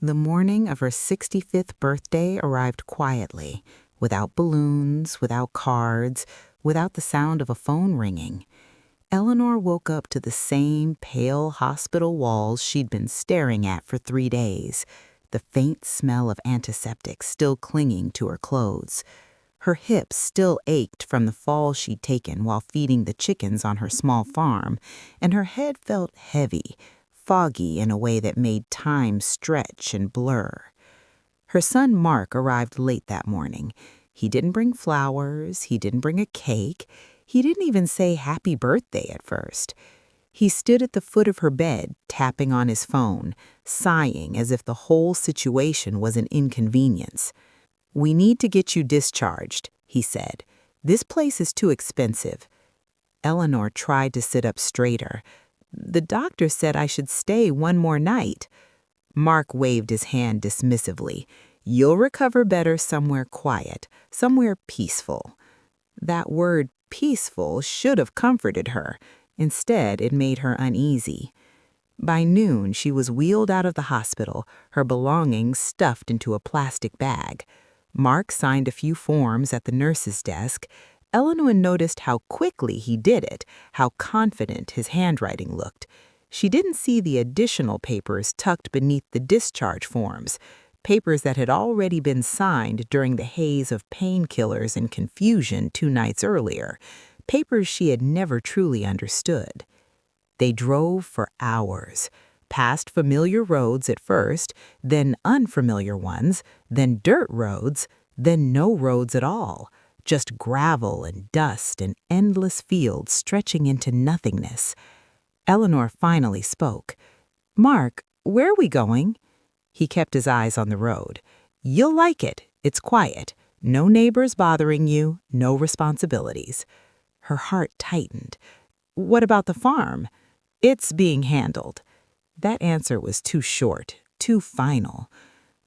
The morning of her 65th birthday arrived quietly, without balloons, without cards, without the sound of a phone ringing. Eleanor woke up to the same pale hospital walls she'd been staring at for 3 days, the faint smell of antiseptic still clinging to her clothes. Her hips still ached from the fall she'd taken while feeding the chickens on her small farm, and her head felt heavy, foggy in a way that made time stretch and blur. Her son Mark arrived late that morning. He didn't bring flowers, he didn't bring a cake, he didn't even say happy birthday at first. He stood at the foot of her bed, tapping on his phone, sighing as if the whole situation was an inconvenience. "We need to get you discharged," he said. "This place is too expensive." Eleanor tried to sit up straighter. "The doctor said I should stay one more night." Mark waved his hand dismissively. "You'll recover better somewhere quiet, somewhere peaceful." That word peaceful should have comforted her. Instead, it made her uneasy. By noon, she was wheeled out of the hospital, her belongings stuffed into a plastic bag. Mark signed a few forms at the nurse's desk. Eleanor noticed how quickly he did it, how confident his handwriting looked. She didn't see the additional papers tucked beneath the discharge forms, papers that had already been signed during the haze of painkillers and confusion 2 nights earlier, papers she had never truly understood. They drove for hours, past familiar roads at first, then unfamiliar ones, then dirt roads, then no roads at all, just gravel and dust and endless fields stretching into nothingness. Eleanor finally spoke. "Mark, where are we going?" He kept his eyes on the road. "You'll like it. It's quiet. No neighbors bothering you, no responsibilities." Her heart tightened. "What about the farm?" "It's being handled." That answer was too short, too final.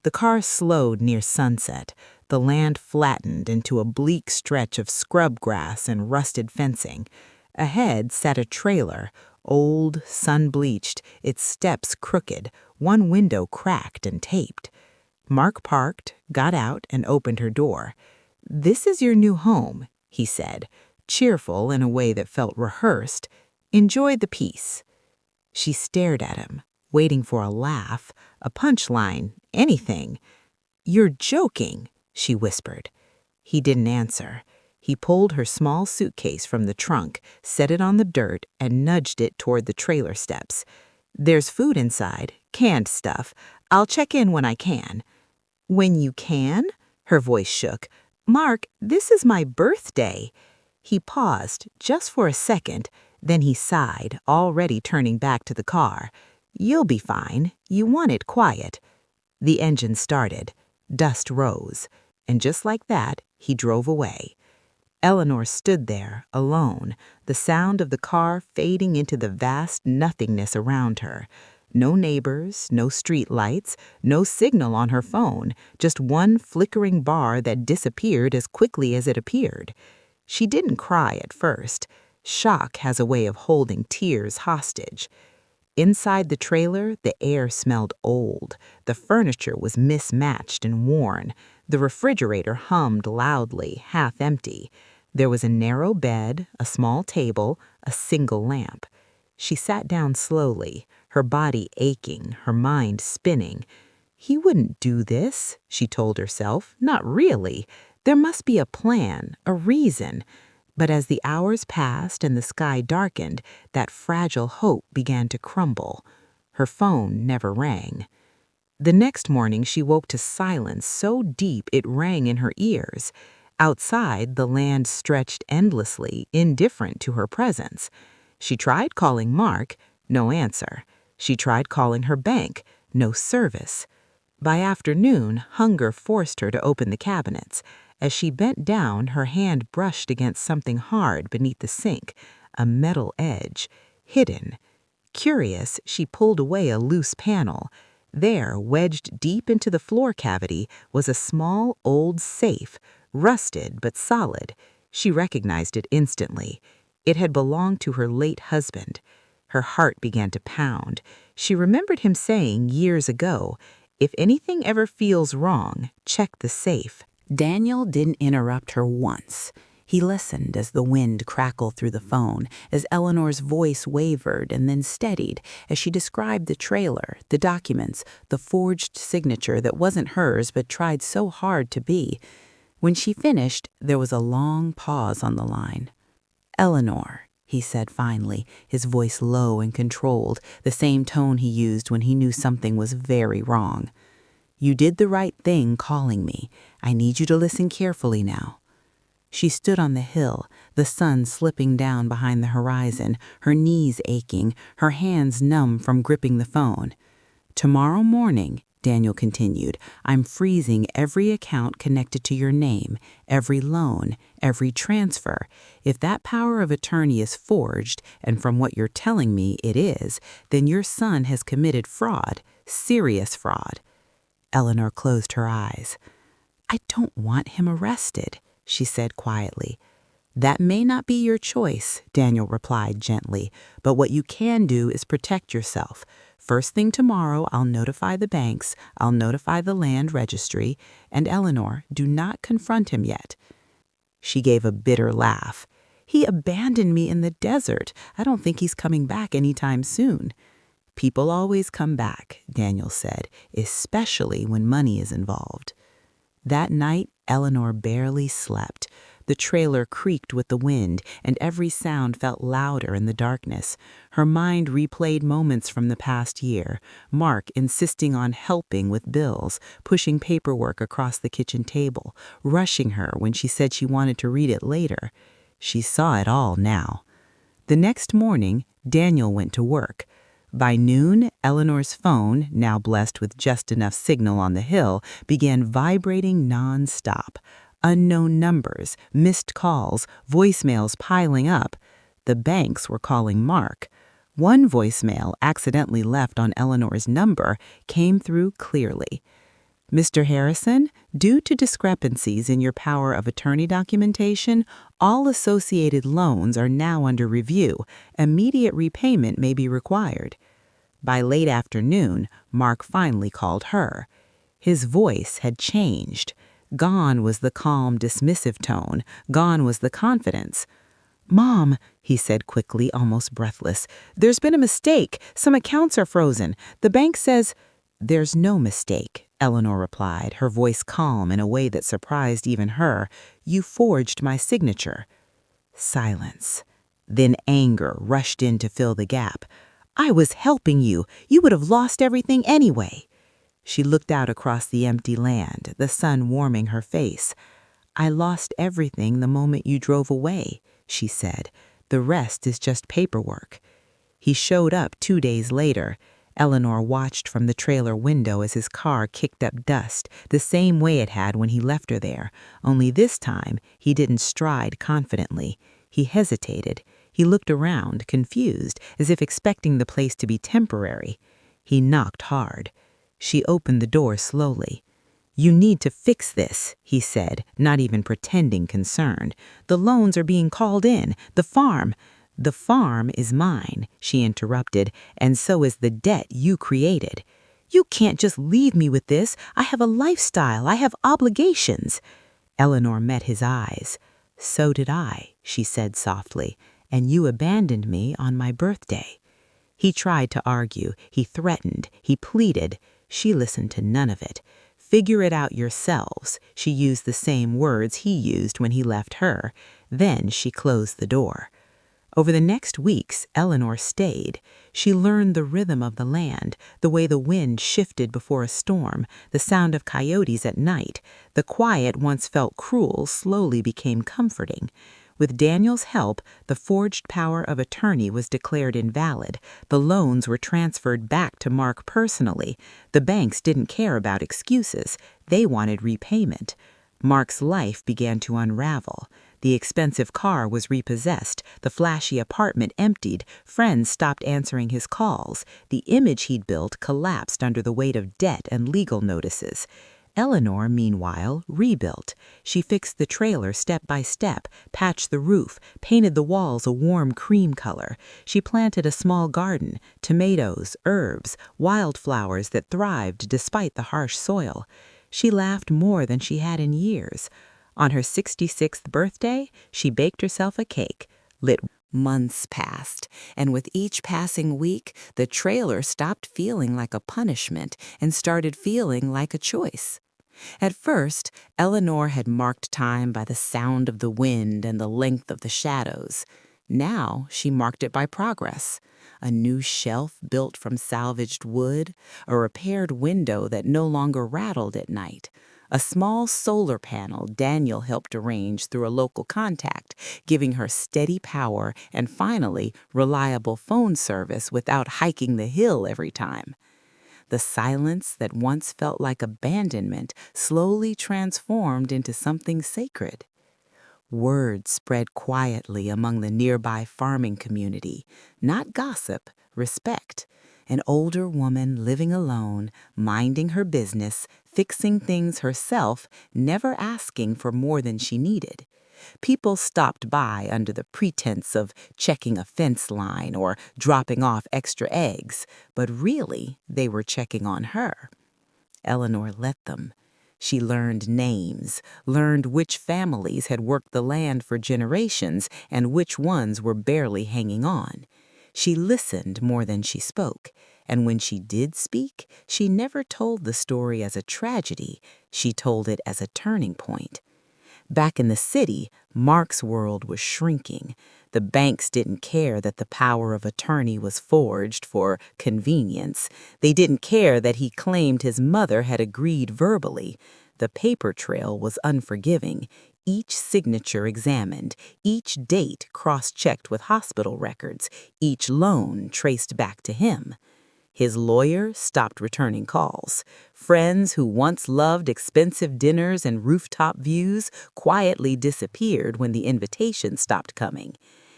The car slowed near sunset. The land flattened into a bleak stretch of scrub grass and rusted fencing. Ahead sat a trailer, old, sun-bleached, its steps crooked, one window cracked and taped. Mark parked, got out, and opened her door. "This is your new home," he said, cheerful in a way that felt rehearsed. "Enjoy the peace." She stared at him, waiting for a laugh, a punchline, anything. "You're joking," she whispered. He didn't answer. He pulled her small suitcase from the trunk, set it on the dirt, and nudged it toward the trailer steps. "There's food inside, canned stuff. I'll check in when I can." "When you can?" Her voice shook. "Mark, this is my birthday." He paused, just for a second, then he sighed, already turning back to the car. "You'll be fine. You want it quiet." The engine started. Dust rose. And just like that, he drove away. Eleanor stood there, alone, the sound of the car fading into the vast nothingness around her. No neighbors, no street lights, no signal on her phone, just one flickering bar that disappeared as quickly as it appeared. She didn't cry at first. Shock has a way of holding tears hostage. Inside the trailer, the air smelled old. The furniture was mismatched and worn. The refrigerator hummed loudly, half empty. There was a narrow bed, a small table, a single lamp. She sat down slowly, her body aching, her mind spinning. He wouldn't do this, she told herself. Not really. There must be a plan, a reason. But as the hours passed and the sky darkened, that fragile hope began to crumble. Her phone never rang. The next morning she woke to silence so deep it rang in her ears. Outside, the land stretched endlessly, indifferent to her presence. She tried calling Mark, no answer. She tried calling her bank, no service. By afternoon, hunger forced her to open the cabinets. As she bent down, her hand brushed against something hard beneath the sink, a metal edge, hidden. Curious, she pulled away a loose panel. There, wedged deep into the floor cavity, was a small old safe, rusted but solid. She recognized it instantly. It had belonged to her late husband. Her heart began to pound. She remembered him saying years ago, If anything ever feels wrong, check the safe. Daniel didn't interrupt her once. He listened as the wind crackled through the phone, as Eleanor's voice wavered and then steadied as she described the trailer, the documents, the forged signature that wasn't hers but tried so hard to be. When she finished, there was a long pause on the line. "Eleanor," he said finally, his voice low and controlled, the same tone he used when he knew something was very wrong. "You did the right thing calling me. I need you to listen carefully now." She stood on the hill, the sun slipping down behind the horizon, her knees aching, her hands numb from gripping the phone. "Tomorrow morning," Daniel continued, "I'm freezing every account connected to your name, every loan, every transfer. If that power of attorney is forged, and from what you're telling me it is, then your son has committed fraud, serious fraud." Eleanor closed her eyes. "I don't want him arrested," she said quietly. "That may not be your choice," Daniel replied gently, "but what you can do is protect yourself. First thing tomorrow, I'll notify the banks, I'll notify the land registry, and Eleanor, do not confront him yet." She gave a bitter laugh. "He abandoned me in the desert. I don't think he's coming back anytime soon." "People always come back," Daniel said, "especially when money is involved." That night, Eleanor barely slept. The trailer creaked with the wind, and every sound felt louder in the darkness. Her mind replayed moments from the past year. Mark insisting on helping with bills, pushing paperwork across the kitchen table, rushing her when she said she wanted to read it later. She saw it all now. The next morning, Daniel went to work. By noon, Eleanor's phone, now blessed with just enough signal on the hill, began vibrating non-stop. Unknown numbers, missed calls, voicemails piling up. The banks were calling Mark. One voicemail, accidentally left on Eleanor's number, came through clearly. "Mr. Harrison, due to discrepancies in your power of attorney documentation, all associated loans are now under review. Immediate repayment may be required." By late afternoon, Mark finally called her. His voice had changed. Gone was the calm, dismissive tone. Gone was the confidence. "Mom," he said quickly, almost breathless, "there's been a mistake. Some accounts are frozen. The bank says—" "There's no mistake," Eleanor replied, her voice calm in a way that surprised even her. "You forged my signature." Silence. Then anger rushed in to fill the gap. "I was helping you. You would have lost everything anyway." She looked out across the empty land, the sun warming her face. "I lost everything the moment you drove away," she said. "The rest is just paperwork." He showed up 2 days later. Eleanor watched from the trailer window as his car kicked up dust, the same way it had when he left her there, only this time he didn't stride confidently. He hesitated. He looked around, confused, as if expecting the place to be temporary. He knocked hard. She opened the door slowly. "You need to fix this," he said, not even pretending concerned. "The loans are being called in. The farm—" "The farm is mine," she interrupted, "and so is the debt you created." "You can't just leave me with this. I have a lifestyle. I have obligations." Eleanor met his eyes. "So did I," she said softly, "and you abandoned me on my birthday." He tried to argue. He threatened. He pleaded. She listened to none of it. "Figure it out yourselves." She used the same words he used when he left her. Then she closed the door. Over the next weeks, Eleanor stayed. She learned the rhythm of the land, the way the wind shifted before a storm, the sound of coyotes at night. The quiet once felt cruel slowly became comforting. With Daniel's help, the forged power of attorney was declared invalid. The loans were transferred back to Mark personally. The banks didn't care about excuses. They wanted repayment. Mark's life began to unravel. The expensive car was repossessed, the flashy apartment emptied, friends stopped answering his calls. The image he'd built collapsed under the weight of debt and legal notices. Eleanor, meanwhile, rebuilt. She fixed the trailer step by step, patched the roof, painted the walls a warm cream color. She planted a small garden, tomatoes, herbs, wildflowers that thrived despite the harsh soil. She laughed more than she had in years. On her 66th birthday, she baked herself a cake, lit. Months passed, and with each passing week, the trailer stopped feeling like a punishment and started feeling like a choice. At first, Eleanor had marked time by the sound of the wind and the length of the shadows. Now she marked it by progress. A new shelf built from salvaged wood, a repaired window that no longer rattled at night, a small solar panel Daniel helped arrange through a local contact, giving her steady power and finally reliable phone service without hiking the hill every time. The silence that once felt like abandonment slowly transformed into something sacred. Word spread quietly among the nearby farming community, not gossip, respect. An older woman living alone, minding her business, fixing things herself, never asking for more than she needed. People stopped by under the pretense of checking a fence line or dropping off extra eggs, but really they were checking on her. Eleanor let them. She learned names, learned which families had worked the land for generations and which ones were barely hanging on. She listened more than she spoke, and when she did speak, she never told the story as a tragedy, she told it as a turning point. Back in the city, Mark's world was shrinking. The banks didn't care that the power of attorney was forged for convenience. They didn't care that he claimed his mother had agreed verbally. The paper trail was unforgiving. Each signature examined, each date cross-checked with hospital records, each loan traced back to him. His lawyer stopped returning calls. Friends who once loved expensive dinners and rooftop views quietly disappeared when the invitations stopped coming.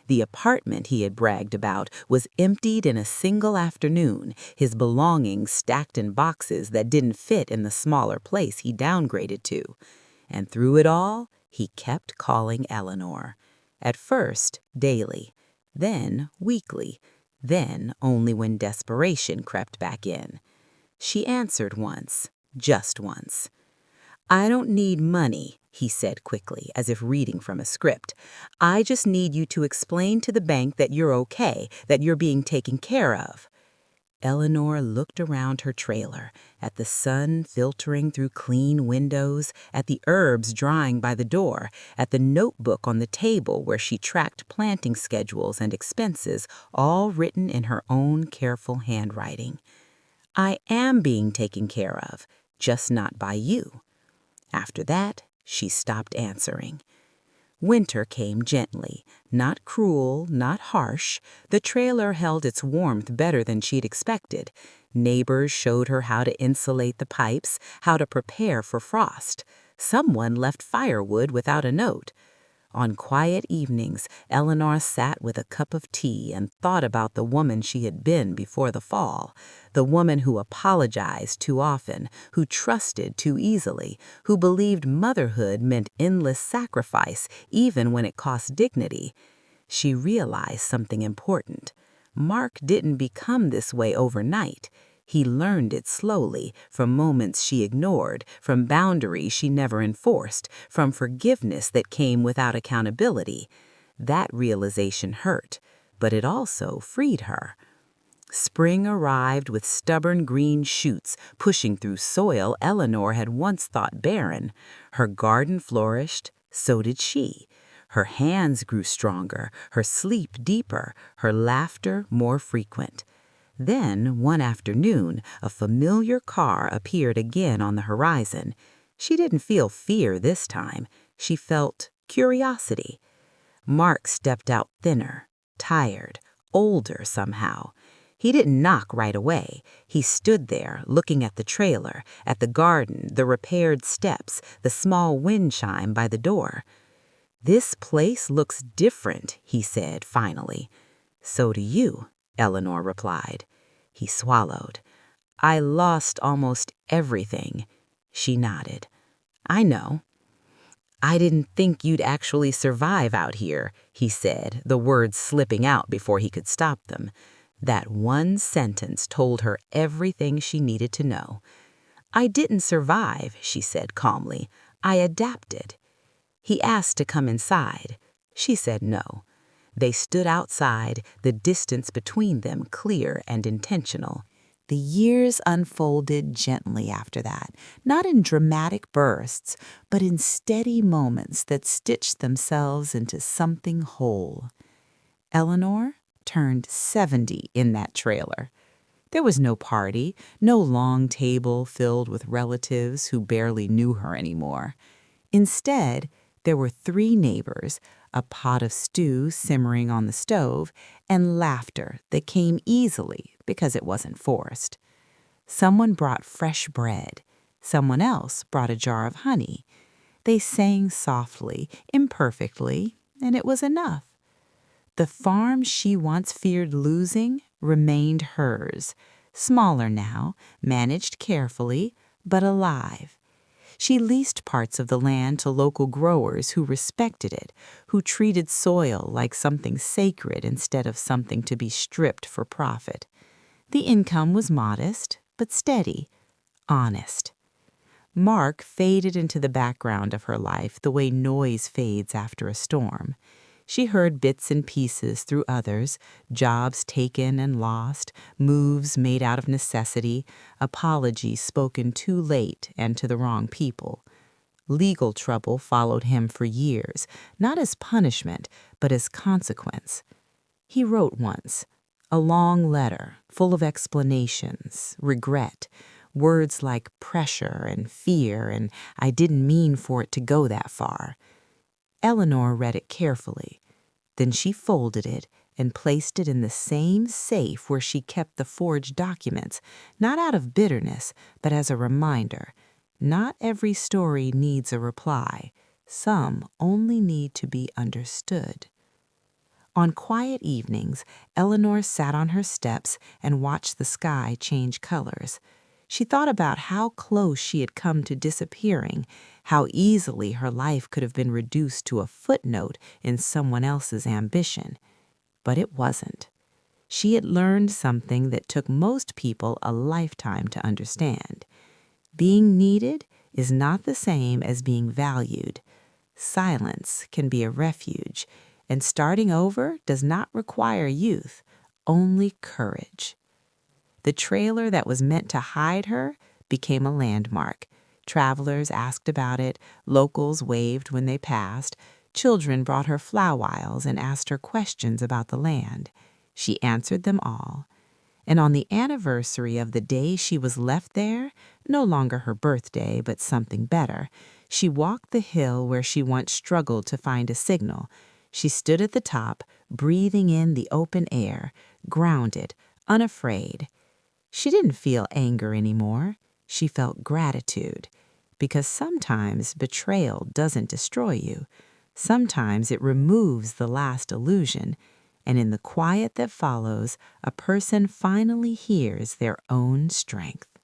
The apartment he had bragged about was emptied in a single afternoon, his belongings stacked in boxes that didn't fit in the smaller place he downgraded to. And through it all, he kept calling Eleanor. At first, daily, then weekly, then only when desperation crept back in. She answered once, just once. "I don't need money," he said quickly, as if reading from a script. "I just need you to explain to the bank that you're okay, that you're being taken care of." Eleanor looked around her trailer, at the sun filtering through clean windows, at the herbs drying by the door, at the notebook on the table where she tracked planting schedules and expenses, all written in her own careful handwriting. "I am being taken care of, just not by you." After that, she stopped answering. Winter came gently, not cruel, not harsh. The trailer held its warmth better than she'd expected. Neighbors showed her how to insulate the pipes, how to prepare for frost. Someone left firewood without a note. On quiet evenings, Eleanor sat with a cup of tea and thought about the woman she had been before the fall, the woman who apologized too often, who trusted too easily, who believed motherhood meant endless sacrifice even when it cost dignity. She realized something important. Mark didn't become this way overnight. He learned it slowly, from moments she ignored, from boundaries she never enforced, from forgiveness that came without accountability. That realization hurt, but it also freed her. Spring arrived with stubborn green shoots pushing through soil Eleanor had once thought barren. Her garden flourished, so did she. Her hands grew stronger, her sleep deeper, her laughter more frequent. Then, one afternoon, a familiar car appeared again on the horizon. She didn't feel fear this time. She felt curiosity. Mark stepped out thinner, tired, older somehow. He didn't knock right away. He stood there, looking at the trailer, at the garden, the repaired steps, the small wind chime by the door. "This place looks different," he said finally. "So do you," Eleanor replied. He swallowed. "I lost almost everything." She nodded. "I know." "I didn't think you'd actually survive out here," he said, the words slipping out before he could stop them. That one sentence told her everything she needed to know. "I didn't survive," she said calmly. "I adapted." He asked to come inside. She said no. They stood outside, the distance between them clear and intentional. The years unfolded gently after that, not in dramatic bursts, but in steady moments that stitched themselves into something whole. Eleanor turned 70 in that trailer. There was no party, no long table filled with relatives who barely knew her anymore. Instead, there were 3 neighbors, a pot of stew simmering on the stove, and laughter that came easily because it wasn't forced. Someone brought fresh bread. Someone else brought a jar of honey. They sang softly, imperfectly, and it was enough. The farm she once feared losing remained hers, smaller now, managed carefully, but alive. She leased parts of the land to local growers who respected it, who treated soil like something sacred instead of something to be stripped for profit. The income was modest, but steady, honest. Mark faded into the background of her life the way noise fades after a storm. She heard bits and pieces through others, jobs taken and lost, moves made out of necessity, apologies spoken too late and to the wrong people. Legal trouble followed him for years, not as punishment, but as consequence. He wrote once, a long letter full of explanations, regret, words like pressure and fear and "I didn't mean for it to go that far." Eleanor read it carefully. Then she folded it and placed it in the same safe where she kept the forged documents, not out of bitterness, but as a reminder. Not every story needs a reply. Some only need to be understood. On quiet evenings, Eleanor sat on her steps and watched the sky change colors. She thought about how close she had come to disappearing, how easily her life could have been reduced to a footnote in someone else's ambition. But it wasn't. She had learned something that took most people a lifetime to understand. Being needed is not the same as being valued. Silence can be a refuge, and starting over does not require youth, only courage. The trailer that was meant to hide her became a landmark. Travelers asked about it, locals waved when they passed, children brought her flowers and asked her questions about the land. She answered them all. And on the anniversary of the day she was left there, no longer her birthday but something better, she walked the hill where she once struggled to find a signal. She stood at the top, breathing in the open air, grounded, unafraid. She didn't feel anger anymore. She felt gratitude. Because sometimes betrayal doesn't destroy you. Sometimes it removes the last illusion. And in the quiet that follows, a person finally hears their own strength.